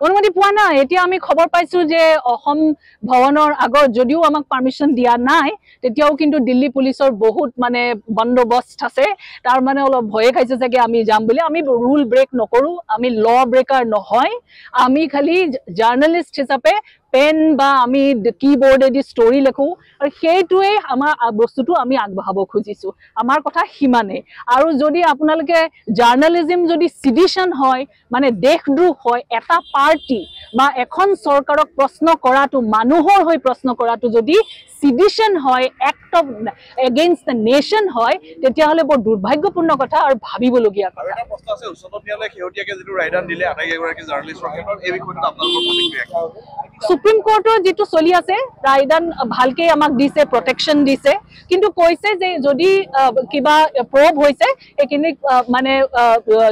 অনুমতি পোৱা নাই এতিয়া আমি খবৰ পাইছো যে অসম ভৱনৰ আগত যদিও আমাক পাৰমিশন দিয়া নাই তেতিয়াও কিন্তু দিল্লী পুলিচৰ বহুত মানে বন্দোবস্ত আছে তাৰ মানে অলপ ভয় খাইছে যে আমি যাম বুলি আমি ৰুল ব্ৰেক নকৰো আমি ল ব্ৰেকাৰ নহয় আমি খালি জাৰ্নালিষ্ট হিচাপে পেন বা আমি কিবোৰ্ডেদি ষ্টৰি লেখো আৰু সেইটোৱে আমাৰ বস্তুটো আমি আগবঢ়াব খুজিছো আমাৰ কথা সিমানে আৰু যদি আপোনালোকে জাৰ্নালিজম যদি সিডিশন হয় মানে দেশদ্ৰোহ হয় এটা পাৰ্টি বা এখন চৰকাৰক প্ৰশ্ন কৰাটো মানুহৰ হৈ প্ৰশ্ন কৰাটো যদি সিডিশন হয় act of against the nation হয় তেতিয়াহ'লে বৰ দুৰ্ভাগ্যপূৰ্ণ কথা আৰু ভাবিবলগীয়া কথা এটা প্ৰশ্ন আছে উচ্চতম ন্যায়ালয়ে শেহতীয়াকৈ যিটো ৰায়দান দিলে আটাইকেইগৰাকী জাৰ্নালিষ্টৰ ক্ষেত্ৰত এই বিষয়টোত আপোনালোকৰ প্ৰতিক্ৰিয়া সুপ্ৰিম কোৰ্টৰ যেটো চলি আছে ৰায়দান ভালকে আমাক দিছে প্ৰটেকশন দিছে কিন্তু কৈছে যে যদি কিবা প্ৰব হৈছে একিনি মানে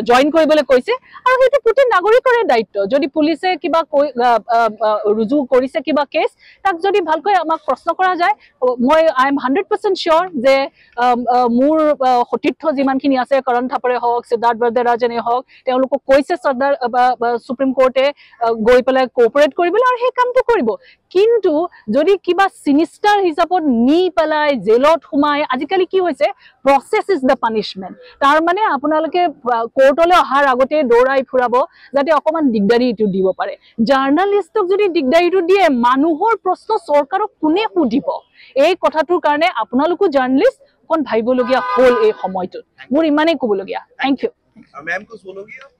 জয়েন কৰিবলৈ কৈছে আৰু হেতু প্ৰতি নাগৰিকৰে দায়িত্ব যদি পুলিচে কিবা ৰুজু কৰিছে কিবা কেছ তাক যদি ভালকৈ আমাক প্ৰশ্ন কৰা যায় মই আই এম 100% শিওৰ যে মোৰ সতীৰ্থ যিমানখিনি আছে কৰণ থাপৰে হওক সিদ্ধাৰ্থ বৰদেৰাজনে হওক তেওঁলোকক কৈছে সদৰ সুপ্ৰিম কোৰ্টে গৈ পেলাই কোঅপাৰেট কৰিবলৈ আৰু সেই কামটো কৰিব কিন্তু যদি কিবা সিনিষ্টাৰ হিচাপত নি পেলাই জেলত সোমাই আজিকালি কি হৈছে প্ৰসেস ইজ দ্য পানিশমেন্ট তাৰ মানে আপোনালোকে কোৰ্টলৈ অহাৰ আগতে দৌৰাই ফুৰাব যাতে অকমান দিগদাৰিটো দিব পাৰে জাৰ্নালিষ্টক যদি দিগদাৰিটো দিয়ে মানুহৰ প্ৰশ্ন চৰকাৰক কোনে সুধিব এই কথাটোৰ কাৰণে আপোনালোকো জাৰ্নালিষ্ট কোন ভাবিবলগীয়া হল এই সময়টোত মোৰ ইমানেই ক'বলগীয়া থ্যাংক ইউ मैम कुछ बोलोगी आप